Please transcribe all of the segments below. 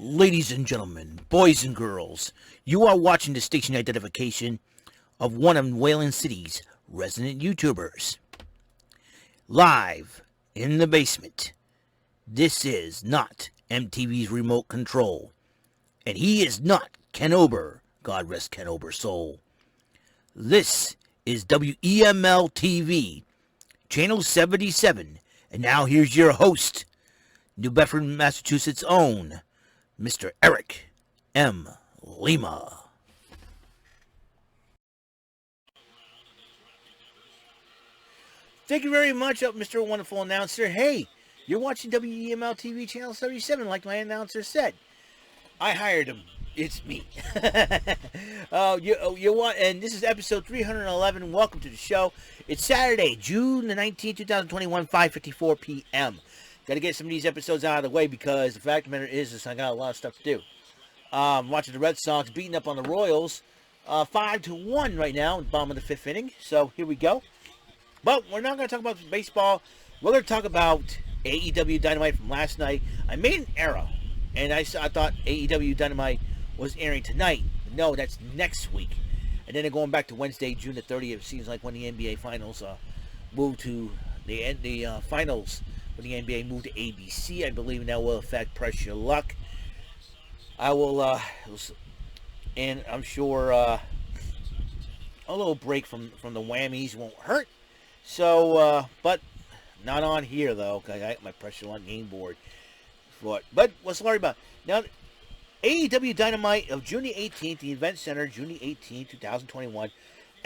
Ladies and gentlemen, boys and girls, you are watching the station identification of one of Wayland City's resident YouTubers. Live in the basement. This is not MTV's remote control. And he is not Ken Ober. God rest Ken Ober's soul. This is WEML-TV, Channel 77. And now here's your host, New Bedford, Massachusetts' own, Mr. Eric M. Lima. Thank you very much, Mr. Wonderful Announcer. Hey, you're watching WEML-TV Channel 77, like my announcer said. I hired him. It's me. You want, and this is episode 311. Welcome to the show. It's Saturday, June the 19th, 2021, 5:54 p.m. Got to get some of these episodes out of the way because the fact of the matter is I got a lot of stuff to do. Watching the Red Sox beating up on the Royals 5-1 right now, bottom of the fifth inning. So here we go. But we're not going to talk about baseball. We're going to talk about AEW Dynamite from last night. I made an error, and I thought AEW Dynamite was airing tonight. No, that's next week. And then they're going back to Wednesday, June the 30th. It seems like when the NBA Finals move to the finals. When the NBA moved to ABC, I believe that will affect Press Your Luck. I will, and I'm sure a little break from the whammies won't hurt. So, but not on here though, because I got my Press Your Luck game board for it. But what's the worry about? Now, AEW Dynamite of June the 18th, the Event Center, June the 18th, 2021.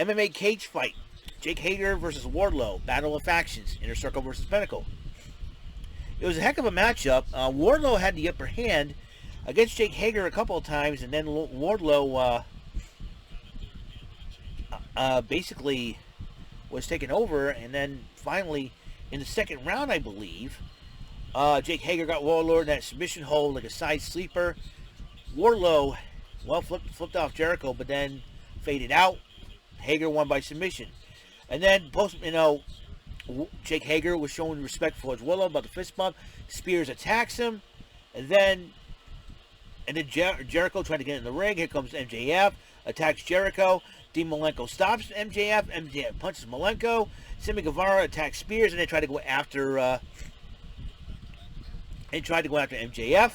MMA cage fight. Jake Hager versus Wardlow. Battle of Factions. Inner Circle versus Pinnacle. It was a heck of a matchup. Wardlow had the upper hand against Jake Hager a couple of times, and then Wardlow basically was taken over, and then finally, in the second round, I believe, Jake Hager got Wardlow in that submission hold like a side sleeper. Wardlow, well, flipped off Jericho, but then faded out. Hager won by submission. And then, Jake Hager was showing respect for his Wardlow about the fist bump. Spears attacks him. And then Jericho trying to get in the ring. Here comes MJF. Attacks Jericho. Dean Malenko stops MJF. MJF punches Malenko. Sammy Guevara attacks Spears. And they try to go after MJF.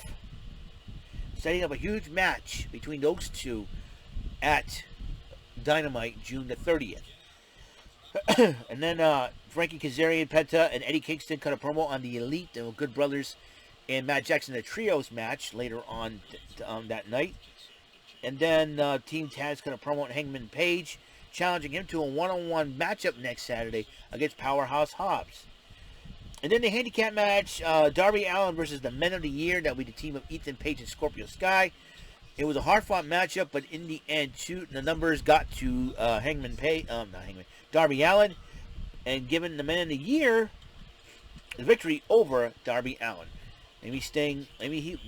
Setting up a huge match between those two at Dynamite, June the 30th. And then Frankie Kazarian, Penta, and Eddie Kingston cut a promo on the Elite and Good Brothers and Matt Jackson, the Trios match later on that night. And then Team Taz cut a promo on Hangman Page, challenging him to a one-on-one matchup next Saturday against Powerhouse Hobbs. And then the handicap match, Darby Allin versus the Men of the Year. That will be the team of Ethan Page and Scorpio Sky. It was a hard-fought matchup, but in the end, the numbers got to Darby Allin, and given the Men of the Year the victory over Darby Allin.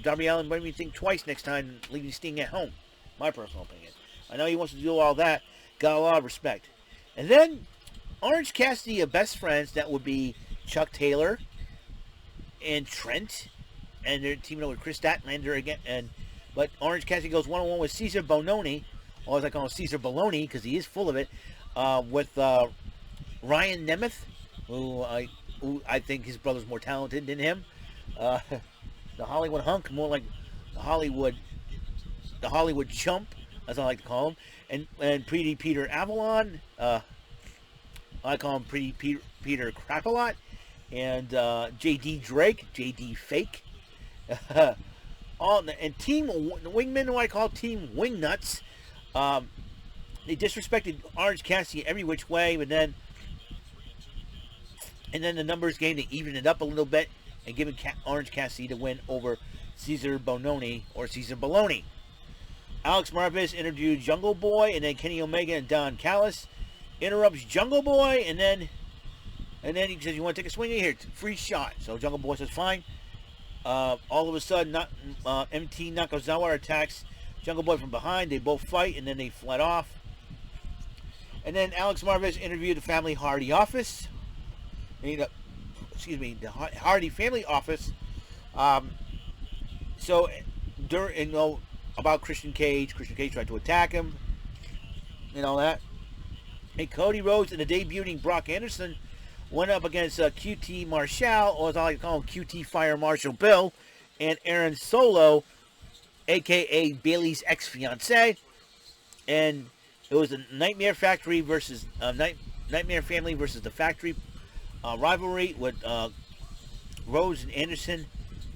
Darby Allin might think twice next time, leaving Sting at home. My personal opinion. I know he wants to do all that. Got a lot of respect. And then Orange Cassidy of Best Friends. That would be Chuck Taylor and Trent, and they're teaming up with Chris Statlander again. But Orange Cassidy goes one-on-one with Caesar Bononi, or as I call him, Caesar Baloney, because he is full of it, with Ryan Nemeth, who I think his brother's more talented than him. The Hollywood hunk, more like the Hollywood chump, as I like to call him. And Pretty Peter Avalon, I call him Pretty Peter Crapalot. And JD Drake, JD Fake. And Team Wingmen, who I call Team Wingnuts, they disrespected Orange Cassidy every which way, but then the numbers game, they evened it up a little bit and giving Orange Cassidy the win over Caesar Bononi or Caesar Baloney. Alex Marvez interviewed Jungle Boy, and then Kenny Omega and Don Callis interrupts Jungle Boy, and then he says, "You want to take a swing in here? Free shot." So Jungle Boy says, "Fine." All of a sudden, MT Nakazawa attacks Jungle Boy from behind. They both fight, and then they fled off. And then Alex Marvez interviewed the Family Hardy office. The Hardy family office. So about Christian Cage. Christian Cage tried to attack him and all that. And Cody Rhodes and the debuting Brock Anderson went up against QT Marshall, or as I like to call him, QT Fire Marshal Bill, and Aaron Solo, a.k.a. Bayley's ex-fiancé. And it was a Nightmare Factory versus Nightmare Family versus the Factory rivalry with Rhodes and Anderson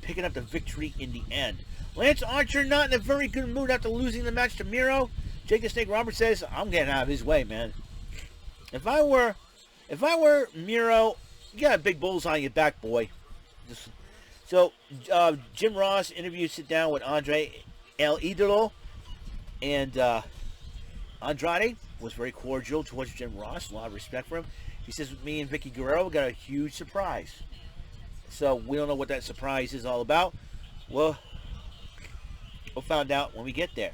picking up the victory in the end. Lance Archer not in a very good mood after losing the match to Miro. Jake the Snake Roberts says, "I'm getting out of his way, man. If I were Miro, you got a big bullseye on your back, boy." So Jim Ross interviewed sit down with Andre El Idolo, and Andrade was very cordial towards Jim Ross, a lot of respect for him. He says, "Me and Vicky Guerrero got a huge surprise." So we don't know what that surprise is all about. Well, we'll find out when we get there.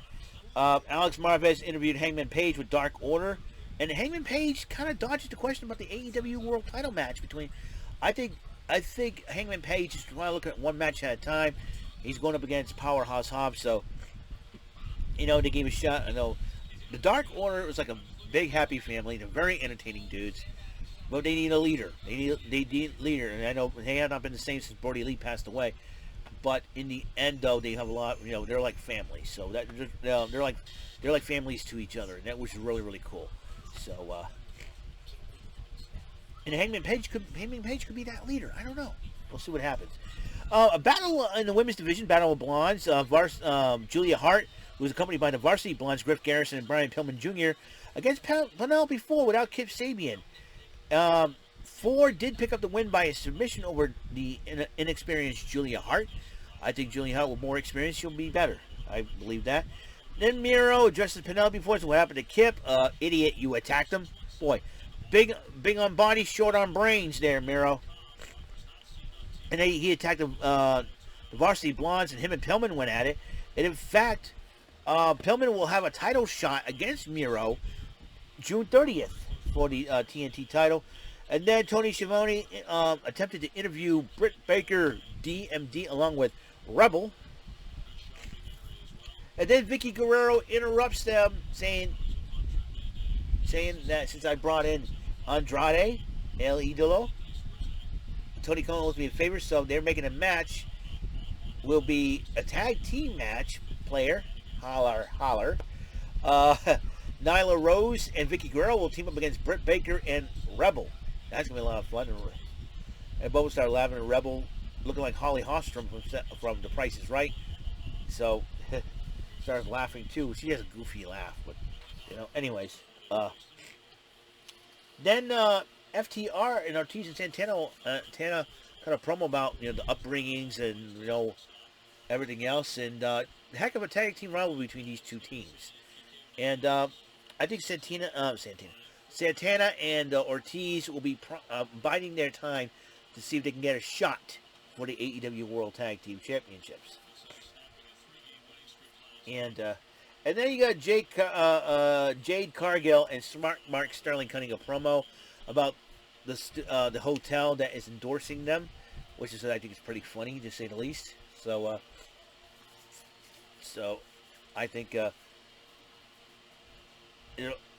Alex Marvez interviewed Hangman Page with Dark Order, and Hangman Page kind of dodges the question about the AEW World Title match between. I think Hangman Page is trying to look at one match at a time. He's going up against Powerhouse Hobbs, so they gave him a shot. I know the Dark Order was like a big happy family. They're very entertaining dudes. But they need a leader. They need a leader, and I know they have not been the same since Brody Lee passed away. But in the end, though, they have a lot. They're like families. So that they're like families to each other, and that was really, really cool. So, and Hangman Page could be that leader. I don't know. We'll see what happens. A battle in the women's division, Battle of Blondes. Julia Hart, who was accompanied by the Varsity Blondes, Griff Garrison and Brian Pillman Jr., against Penelope Ford without Kip Sabian. Ford did pick up the win by a submission over the inexperienced Julia Hart. I think Julia Hart with more experience, she'll be better. I believe that. Then Miro addresses Penelope Ford. So what happened to Kip? Idiot, you attacked him. Boy, big on body, short on brains there, Miro. And then he attacked the Varsity Blondes, and him and Pillman went at it. And in fact, Pillman will have a title shot against Miro June 30th. For the TNT title. And then Tony Schiavone attempted to interview Britt Baker, DMD, along with Rebel. And then Vicky Guerrero interrupts them, saying that since I brought in Andrade, El Idolo, Tony Khan owes me a favor, so they're making a match. Will be a tag team match. Player, holler. Nyla Rose and Vicky Guerrero will team up against Britt Baker and Rebel. That's going to be a lot of fun. And both started laughing at Rebel, looking like Holly Hostrom from The Price is Right. So, started laughing too. She has a goofy laugh, but, anyways. Then FTR and Ortiz and Santana kind of promo about, the upbringings and, everything else. And heck of a tag team rivalry between these two teams. And I think Santana and Ortiz will be biding their time to see if they can get a shot for the AEW World Tag Team Championships. And then you got Jade Cargill and Smart Mark Sterling cutting a promo about the hotel that is endorsing them, which is I think is pretty funny to say the least. So I think.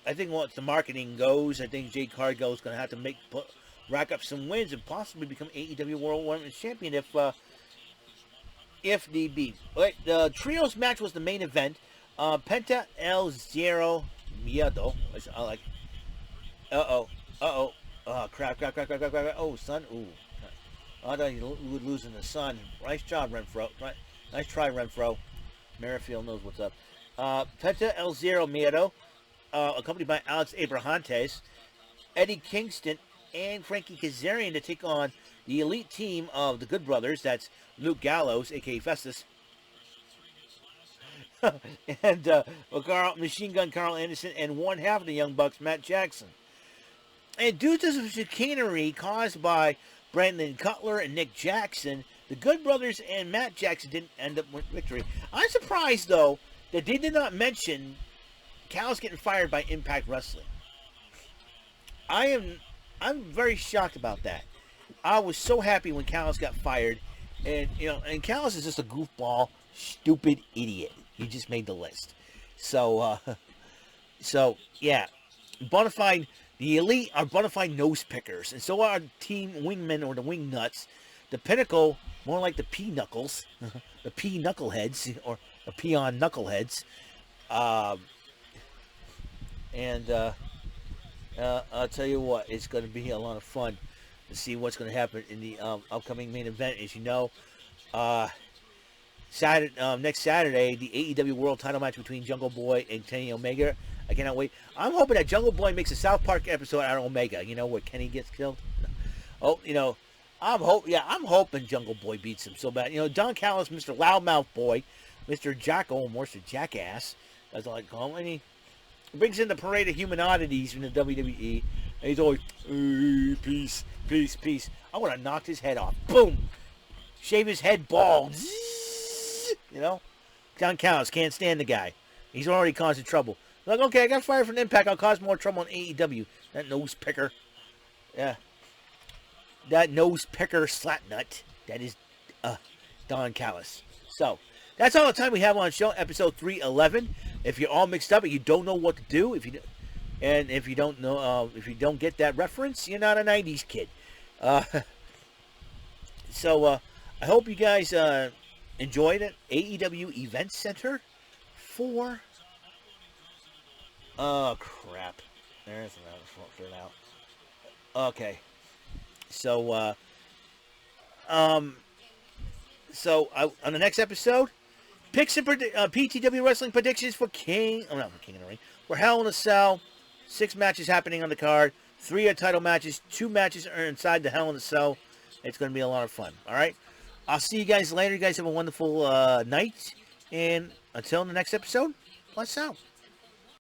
I think once the marketing goes, I think Jade Cargill is going to have to rack up some wins and possibly become AEW World Women's Champion if need be. Right, the trios match was the main event. Penta El Zero Miedo. I like. Crap. Oh, son. Ooh. I thought you would lose in the sun. Nice job, Renfro. Nice try, Renfro. Merrifield knows what's up. Penta El Zero Miedo. Accompanied by Alex Abrahantes, Eddie Kingston, and Frankie Kazarian to take on the elite team of the Good Brothers. That's Luke Gallows, a.k.a. Festus, and Machine Gun Carl Anderson, and one half of the Young Bucks, Matt Jackson. And due to some chicanery caused by Brandon Cutler and Nick Jackson, the Good Brothers and Matt Jackson didn't end up with victory. I'm surprised, though, that they did not mention Cal's getting fired by Impact Wrestling. I'm very shocked about that. I was so happy when Cal's got fired, And, and Callis is just a goofball, stupid idiot. He just made the list. So, yeah. Bonafide, the elite are bonafide nose pickers. And so are team wingmen or the wing nuts. The pinnacle, more like the pea knuckles. The pea knuckleheads, or the peon knuckleheads. I'll tell you what, it's going to be a lot of fun to see what's going to happen in the upcoming main event. As you know, next Saturday, the AEW World Title match between Jungle Boy and Kenny Omega. I cannot wait. I'm hoping that Jungle Boy makes a South Park episode out of Omega. Where Kenny gets killed. Oh, I'm hoping Jungle Boy beats him so bad. Don Callis, Mr. Loudmouth Boy, Mr. Jacko, Mr. Jackass, as I like to call him, and he brings in the parade of human oddities in the WWE, and he's always, hey, peace, peace, peace. I want to knock his head off. Boom! Shave his head bald. Zzz, Don Callis can't stand the guy. He's already causing trouble. Like, okay, I got fired from Impact. I'll cause more trouble on AEW. That nose picker. Yeah. That nose picker slap nut. That is Don Callis. So, that's all the time we have on the show, episode 311. If you're all mixed up and you don't know what to do, if you don't know, if you don't get that reference, you're not a 90s kid. So, I hope you guys enjoyed it. AEW Event Center for... Oh, crap. There's another out. Okay. So, on the next episode, picks and PTW Wrestling predictions for King of the Ring. For Hell in a Cell. 6 matches happening on the card. 3 are title matches. 2 matches are inside the Hell in a Cell. It's going to be a lot of fun. All right? I'll see you guys later. You guys have a wonderful night. And until the next episode, bless out.